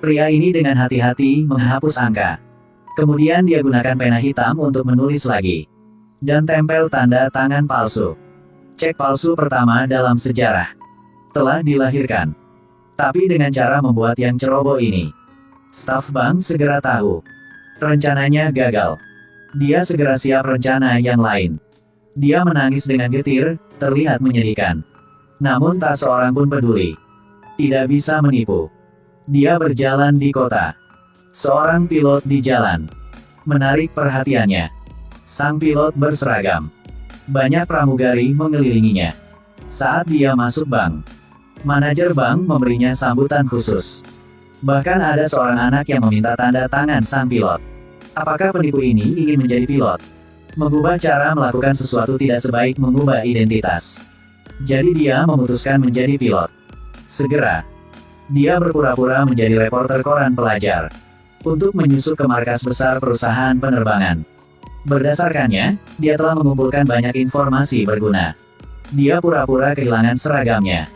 Pria ini dengan hati-hati menghapus angka. Kemudian dia gunakan pena hitam untuk menulis lagi. Dan tempel tanda tangan palsu. Cek palsu pertama dalam sejarah. Telah dilahirkan. Tapi dengan cara membuat yang ceroboh ini. Staf bank segera tahu. Rencananya gagal. Dia segera siap rencana yang lain. Dia menangis dengan getir, terlihat menyedihkan. Namun tak seorang pun peduli. Tidak bisa menipu. Dia berjalan di kota. Seorang pilot di jalan. Menarik perhatiannya. Sang pilot berseragam. Banyak pramugari mengelilinginya. Saat dia masuk bank, manajer bank memberinya sambutan khusus. Bahkan ada seorang anak yang meminta tanda tangan sang pilot. Apakah penipu ini ingin menjadi pilot? Mengubah cara melakukan sesuatu tidak sebaik mengubah identitas. Jadi dia memutuskan menjadi pilot. Segera, dia berpura-pura menjadi reporter koran pelajar. Untuk menyusup ke markas besar perusahaan penerbangan. Berdasarkannya, dia telah mengumpulkan banyak informasi berguna. Dia pura-pura kehilangan seragamnya.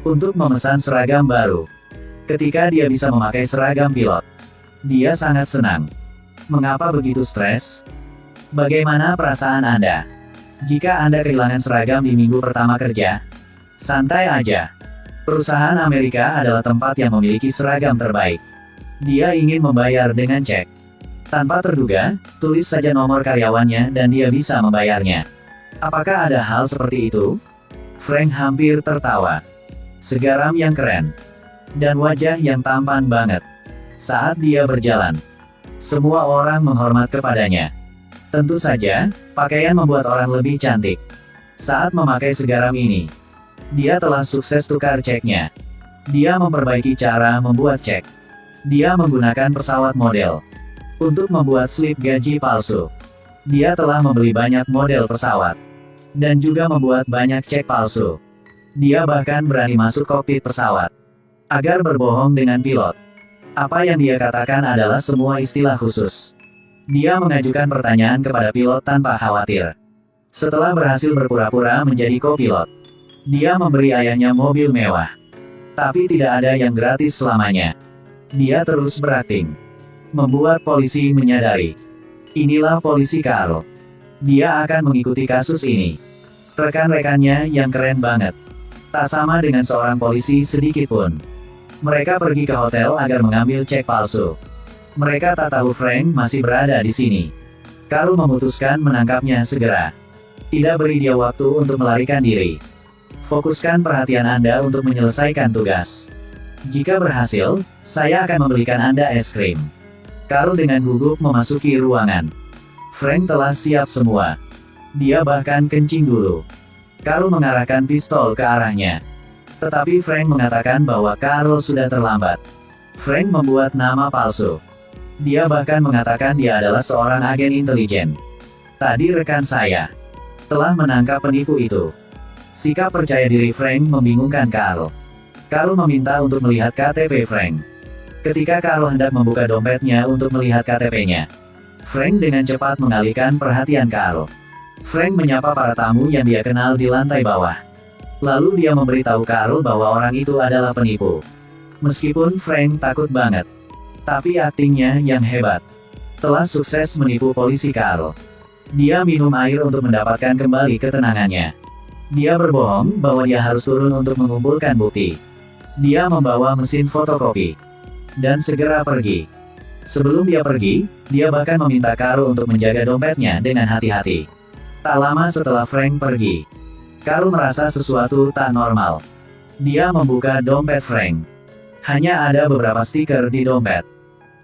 Untuk memesan seragam baru. Ketika dia bisa memakai seragam pilot, dia sangat senang. Mengapa begitu stres? Bagaimana perasaan Anda? Jika Anda kehilangan seragam di minggu pertama kerja, santai aja. Perusahaan Amerika adalah tempat yang memiliki seragam terbaik. Dia ingin membayar dengan cek. Tanpa terduga, tulis saja nomor karyawannya dan dia bisa membayarnya. Apakah ada hal seperti itu? Frank hampir tertawa. Segaram yang keren. Dan wajah yang tampan banget. Saat dia berjalan, semua orang menghormat kepadanya. Tentu saja, pakaian membuat orang lebih cantik. Saat memakai segaram ini, dia telah sukses tukar ceknya. Dia memperbaiki cara membuat cek. Dia menggunakan pesawat model untuk membuat slip gaji palsu. Dia telah membeli banyak model pesawat dan juga membuat banyak cek palsu. Dia bahkan berani masuk kokpit pesawat agar berbohong dengan pilot. Apa yang dia katakan adalah semua istilah khusus. Dia mengajukan pertanyaan kepada pilot tanpa khawatir. Setelah berhasil berpura-pura menjadi kopilot, dia memberi ayahnya mobil mewah. Tapi tidak ada yang gratis selamanya. Dia terus berakting. Membuat polisi menyadari. Inilah polisi Carl. Dia akan mengikuti kasus ini. Rekan-rekannya yang keren banget. Tak sama dengan seorang polisi sedikit pun. Mereka pergi ke hotel agar mengambil cek palsu. Mereka tak tahu Frank masih berada di sini. Carl memutuskan menangkapnya segera. Tidak beri dia waktu untuk melarikan diri. Fokuskan perhatian Anda untuk menyelesaikan tugas. Jika berhasil, saya akan membelikan Anda es krim. Carl dengan gugup memasuki ruangan. Frank telah siap semua. Dia bahkan kencing dulu. Carl mengarahkan pistol ke arahnya. Tetapi Frank mengatakan bahwa Carl sudah terlambat. Frank membuat nama palsu. Dia bahkan mengatakan dia adalah seorang agen intelijen. Tadi rekan saya telah menangkap penipu itu. Sikap percaya diri Frank membingungkan Carl. Carl meminta untuk melihat KTP Frank. Ketika Carl hendak membuka dompetnya untuk melihat KTP-nya, Frank dengan cepat mengalihkan perhatian Carl. Frank menyapa para tamu yang dia kenal di lantai bawah. Lalu dia memberitahu Carl bahwa orang itu adalah penipu. Meskipun Frank takut banget, tapi aktingnya yang hebat telah sukses menipu polisi Carl. Dia minum air untuk mendapatkan kembali ketenangannya. Dia berbohong bahwa dia harus turun untuk mengumpulkan bukti. Dia membawa mesin fotokopi dan segera pergi. Sebelum dia pergi, dia bahkan meminta Carl untuk menjaga dompetnya dengan hati-hati. Tak lama setelah Frank pergi, Carl merasa sesuatu tak normal. Dia membuka dompet Frank. Hanya ada beberapa stiker di dompet.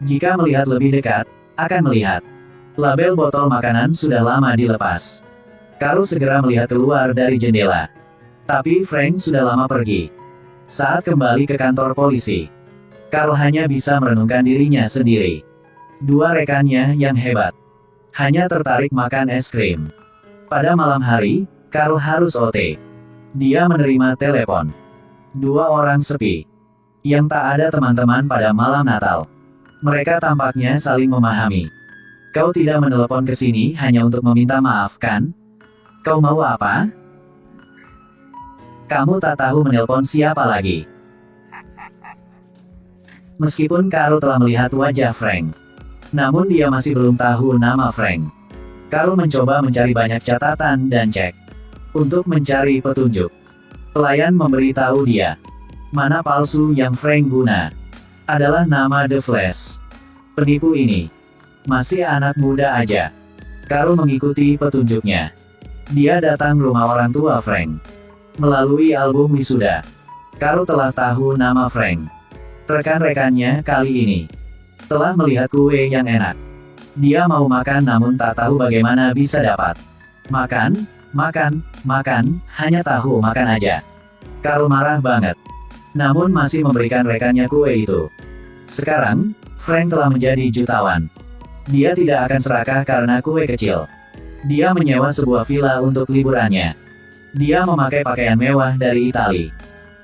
Jika melihat lebih dekat, akan melihat label botol makanan sudah lama dilepas. Carl segera melihat keluar dari jendela. Tapi Frank sudah lama pergi. Saat kembali ke kantor polisi, Carl hanya bisa merenungkan dirinya sendiri. Dua rekannya yang hebat hanya tertarik makan es krim. Pada malam hari, Carl harus OT. Dia menerima telepon. Dua orang sepi. Yang tak ada teman-teman pada malam Natal. Mereka tampaknya saling memahami. Kau tidak menelepon ke sini hanya untuk meminta maaf, kan? Kau mau apa? Kamu tak tahu menelpon siapa lagi. Meskipun Carl telah melihat wajah Frank, namun dia masih belum tahu nama Frank. Carl mencoba mencari banyak catatan dan cek untuk mencari petunjuk. Pelayan memberitahu dia, mana palsu yang Frank guna adalah nama The Flash. Penipu ini masih anak muda aja. Carl mengikuti petunjuknya. Dia datang rumah orang tua Frank. Melalui album wisuda, Carl telah tahu nama Frank. Rekan-rekannya kali ini telah melihat kue yang enak. Dia mau makan namun tak tahu bagaimana bisa dapat. Makan, hanya tahu makan aja. Carl marah banget. Namun masih memberikan rekannya kue itu. Sekarang, Frank telah menjadi jutawan. Dia tidak akan serakah karena kue kecil. Dia menyewa sebuah villa untuk liburannya. Dia memakai pakaian mewah dari Italia.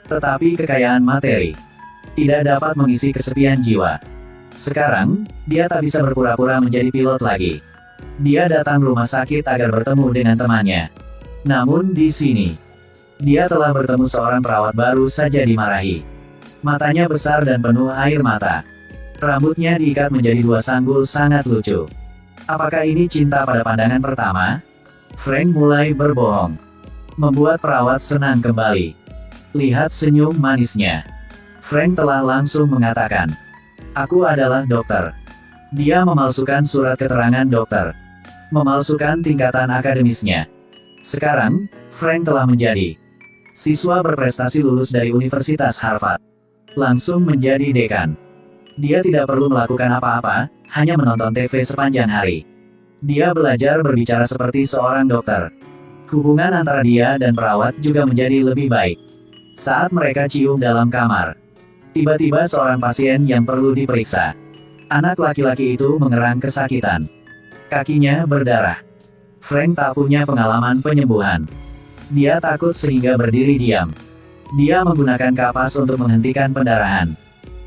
Tetapi kekayaan materi tidak dapat mengisi kesepian jiwa. Sekarang, dia tak bisa berpura-pura menjadi pilot lagi. Dia datang rumah sakit agar bertemu dengan temannya. Namun di sini, dia telah bertemu seorang perawat baru saja dimarahi. Matanya besar dan penuh air mata. Rambutnya diikat menjadi dua sanggul sangat lucu. Apakah ini cinta pada pandangan pertama? Frank mulai berbohong, membuat perawat senang kembali. Lihat senyum manisnya. Frank telah langsung mengatakan, "Aku adalah dokter." Dia memalsukan surat keterangan dokter, memalsukan tingkatan akademisnya. Sekarang, Frank telah menjadi siswa berprestasi lulus dari Universitas Harvard, langsung menjadi dekan. Dia tidak perlu melakukan apa-apa, hanya menonton TV sepanjang hari. Dia belajar berbicara seperti seorang dokter. Hubungan antara dia dan perawat juga menjadi lebih baik. Saat mereka cium dalam kamar, tiba-tiba seorang pasien yang perlu diperiksa. Anak laki-laki itu mengerang kesakitan. Kakinya berdarah. Frank tak punya pengalaman penyembuhan. Dia takut sehingga berdiri diam. Dia menggunakan kapas untuk menghentikan pendarahan.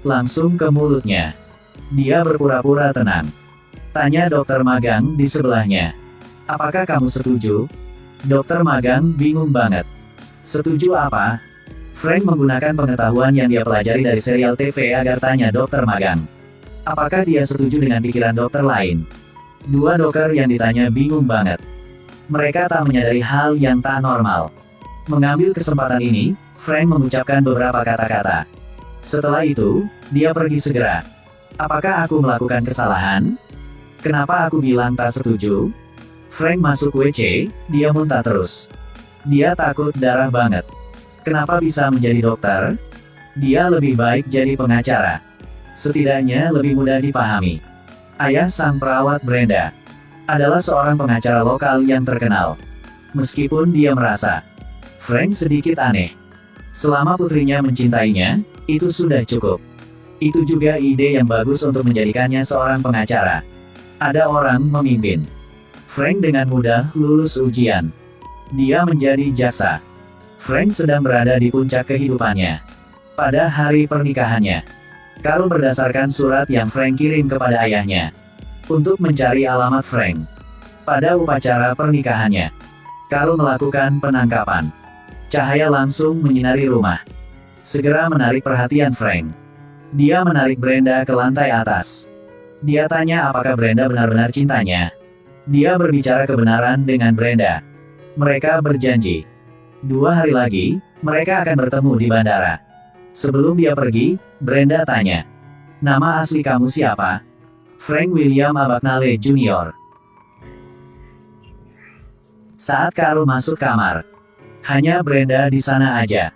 Langsung ke mulutnya. Dia berpura-pura tenang. Tanya dokter magang di sebelahnya. "Apakah kamu setuju?" Dokter magang bingung banget. "Setuju apa?" Frank menggunakan pengetahuan yang dia pelajari dari serial TV agar tanya dokter magang. Apakah dia setuju dengan pikiran dokter lain? Dua dokter yang ditanya bingung banget. Mereka tak menyadari hal yang tak normal. Mengambil kesempatan ini, Frank mengucapkan beberapa kata-kata. Setelah itu, dia pergi segera. "Apakah aku melakukan kesalahan? Kenapa aku bilang tak setuju?" Frank masuk WC, dia muntah terus. Dia takut darah banget. Kenapa bisa menjadi dokter? Dia lebih baik jadi pengacara. Setidaknya lebih mudah dipahami. Ayah sang perawat Brenda adalah seorang pengacara lokal yang terkenal. Meskipun dia merasa Frank sedikit aneh. Selama putrinya mencintainya, itu sudah cukup. Itu juga ide yang bagus untuk menjadikannya seorang pengacara. Ada orang memimpin. Frank dengan mudah lulus ujian. Dia menjadi jaksa. Frank sedang berada di puncak kehidupannya. Pada hari pernikahannya, Carl berdasarkan surat yang Frank kirim kepada ayahnya untuk mencari alamat Frank. Pada upacara pernikahannya, Carl melakukan penangkapan. Cahaya langsung menyinari rumah. Segera menarik perhatian Frank. Dia menarik Brenda ke lantai atas. Dia tanya apakah Brenda benar-benar cintanya. Dia berbicara kebenaran dengan Brenda. Mereka berjanji 2 hari lagi, mereka akan bertemu di bandara. Sebelum dia pergi, Brenda tanya, "Nama asli kamu siapa?" "Frank William Abagnale Jr." Saat Carl masuk kamar, hanya Brenda di sana aja.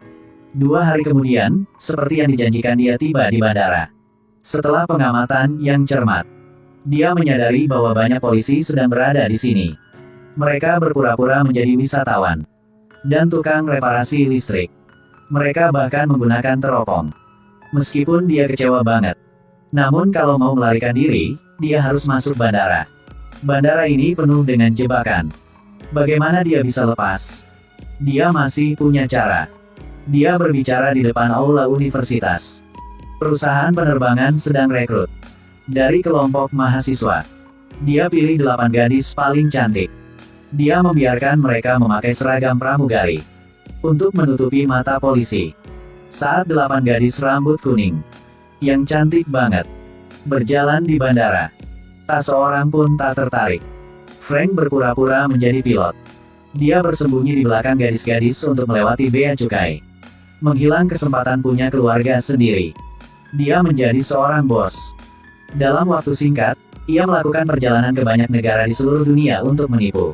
2 hari kemudian, seperti yang dijanjikan dia tiba di bandara. Setelah pengamatan yang cermat, dia menyadari bahwa banyak polisi sedang berada di sini. Mereka berpura-pura menjadi wisatawan dan tukang reparasi listrik. Mereka bahkan menggunakan teropong. Meskipun dia kecewa banget. Namun kalau mau melarikan diri, dia harus masuk bandara. Bandara ini penuh dengan jebakan. Bagaimana dia bisa lepas? Dia masih punya cara. Dia berbicara di depan aula universitas. Perusahaan penerbangan sedang rekrut dari kelompok mahasiswa. Dia pilih 8 gadis paling cantik. Dia membiarkan mereka memakai seragam pramugari untuk menutupi mata polisi. Saat 8 gadis rambut kuning Yang cantik banget. Berjalan di bandara. Tak seorang pun tak tertarik. Frank berpura-pura menjadi pilot. Dia bersembunyi di belakang gadis-gadis untuk melewati bea cukai. Menghilang kesempatan punya keluarga sendiri. Dia menjadi seorang bos. Dalam waktu singkat, ia melakukan perjalanan ke banyak negara di seluruh dunia untuk menipu.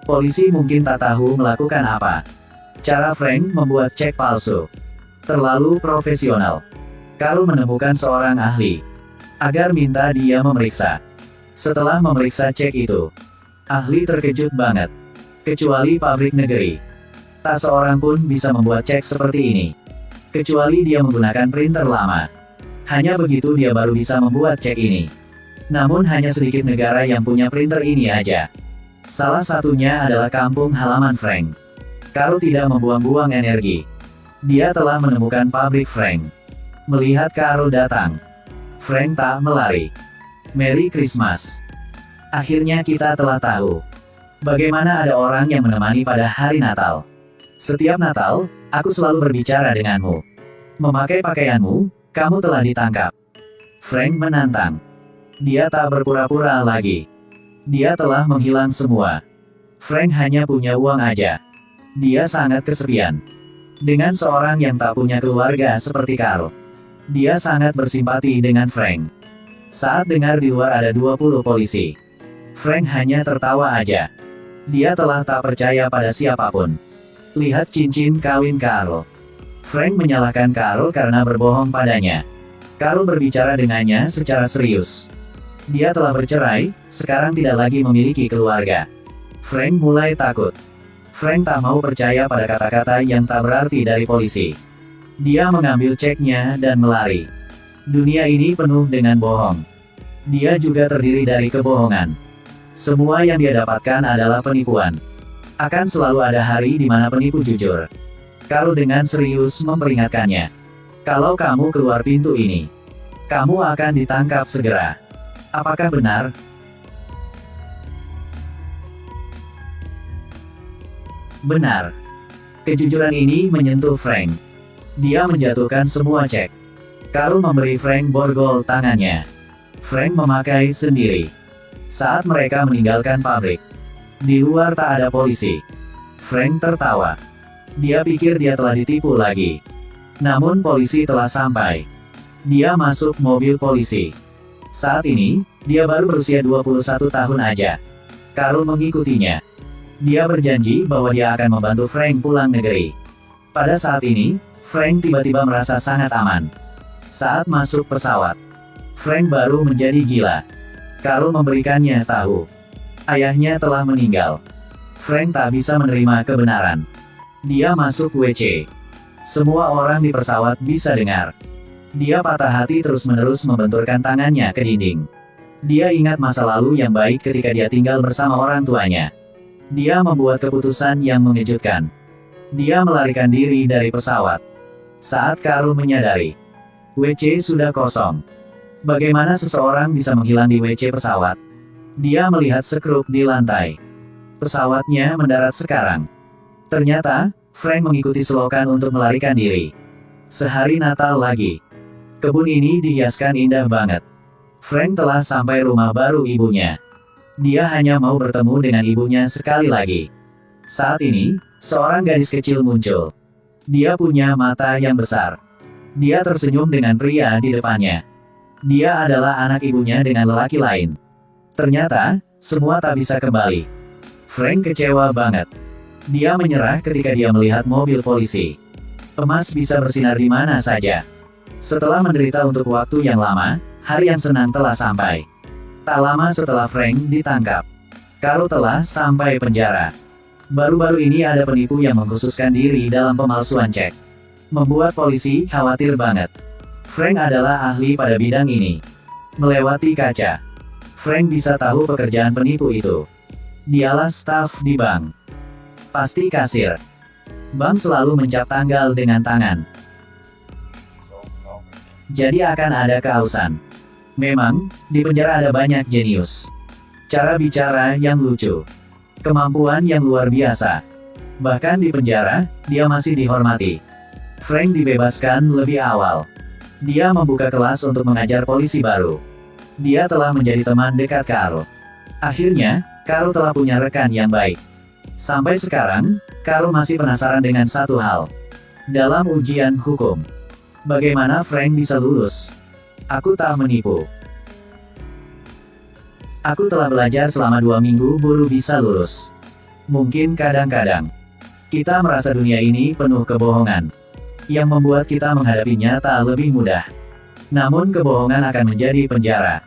Polisi mungkin tak tahu melakukan apa. Cara Frank membuat cek palsu. Terlalu profesional. Carl menemukan seorang ahli. Agar minta dia memeriksa. Setelah memeriksa cek itu, ahli terkejut banget. Kecuali pabrik negeri. Tak seorang pun bisa membuat cek seperti ini. Kecuali dia menggunakan printer lama. Hanya begitu dia baru bisa membuat cek ini. Namun hanya sedikit negara yang punya printer ini aja. Salah satunya adalah kampung halaman Frank. Carl tidak membuang-buang energi. Dia telah menemukan pabrik Frank. Melihat Carl datang, Frank tak melari. Merry Christmas. Akhirnya kita telah tahu bagaimana ada orang yang menemani pada hari Natal. Setiap Natal, aku selalu berbicara denganmu. Memakai pakaianmu, kamu telah ditangkap. Frank menantang. Dia tak berpura-pura lagi. Dia telah menghilang semua. Frank hanya punya uang aja. Dia sangat kesepian. Dengan seorang yang tak punya keluarga seperti Carl, dia sangat bersimpati dengan Frank. Saat dengar di luar ada 20 polisi, Frank hanya tertawa aja. Dia telah tak percaya pada siapapun. Lihat cincin kawin Carl. Frank menyalahkan Carl karena berbohong padanya. Carl berbicara dengannya secara serius. Dia telah bercerai, sekarang tidak lagi memiliki keluarga. Frank mulai takut. Frank tak mau percaya pada kata-kata yang tak berarti dari polisi. Dia mengambil ceknya dan melari. Dunia ini penuh dengan bohong. Dia juga terdiri dari kebohongan. Semua yang dia dapatkan adalah penipuan. Akan selalu ada hari di mana penipu jujur. Carl dengan serius memperingatkannya. Kalau kamu keluar pintu ini, kamu akan ditangkap segera. Apakah benar? Benar. Kejujuran ini menyentuh Frank. Dia menjatuhkan semua cek. Carl memberi Frank borgol tangannya. Frank memakai sendiri. Saat mereka meninggalkan pabrik, di luar tak ada polisi. Frank tertawa. Dia pikir dia telah ditipu lagi. Namun polisi telah sampai. Dia masuk mobil polisi. Saat ini, dia baru berusia 21 tahun aja. Carl mengikutinya. Dia berjanji bahwa dia akan membantu Frank pulang negeri. Pada saat ini, Frank tiba-tiba merasa sangat aman. Saat masuk pesawat, Frank baru menjadi gila. Carl memberikannya tahu. Ayahnya telah meninggal. Frank tak bisa menerima kebenaran. Dia masuk WC. Semua orang di pesawat bisa dengar. Dia patah hati terus-menerus membenturkan tangannya ke dinding. Dia ingat masa lalu yang baik ketika dia tinggal bersama orang tuanya. Dia membuat keputusan yang mengejutkan. Dia melarikan diri dari pesawat. Saat Carl menyadari, WC sudah kosong. Bagaimana seseorang bisa menghilang di WC pesawat? Dia melihat sekrup di lantai. Pesawatnya mendarat sekarang. Ternyata, Frank mengikuti selokan untuk melarikan diri. Sehari Natal lagi. Kebun ini dihiaskan indah banget. Frank telah sampai rumah baru ibunya. Dia hanya mau bertemu dengan ibunya sekali lagi. Saat ini, seorang gadis kecil muncul. Dia punya mata yang besar. Dia tersenyum dengan pria di depannya. Dia adalah anak ibunya dengan lelaki lain. Ternyata, semua tak bisa kembali. Frank kecewa banget. Dia menyerah ketika dia melihat mobil polisi. Emas bisa bersinar di mana saja. Setelah menderita untuk waktu yang lama, hari yang senang telah sampai. Tak lama setelah Frank ditangkap, Carl telah sampai penjara. Baru-baru ini ada penipu yang mengkhususkan diri dalam pemalsuan cek. Membuat polisi khawatir banget. Frank adalah ahli pada bidang ini. Melewati kaca, Frank bisa tahu pekerjaan penipu itu. Dialah staf di bank. Pasti kasir. Bank selalu mencap tanggal dengan tangan. Jadi akan ada keausan. Memang, di penjara ada banyak jenius. Cara bicara yang lucu. Kemampuan yang luar biasa. Bahkan di penjara, dia masih dihormati. Frank dibebaskan lebih awal. Dia membuka kelas untuk mengajar polisi baru. Dia telah menjadi teman dekat Carl. Akhirnya, Carl telah punya rekan yang baik. Sampai sekarang, Carl masih penasaran dengan satu hal. Dalam ujian hukum, bagaimana Frank bisa lulus? Aku tak menipu. Aku telah belajar selama 2 minggu baru bisa lulus. Mungkin kadang-kadang, kita merasa dunia ini penuh kebohongan, yang membuat kita menghadapinya tak lebih mudah. Namun kebohongan akan menjadi penjara.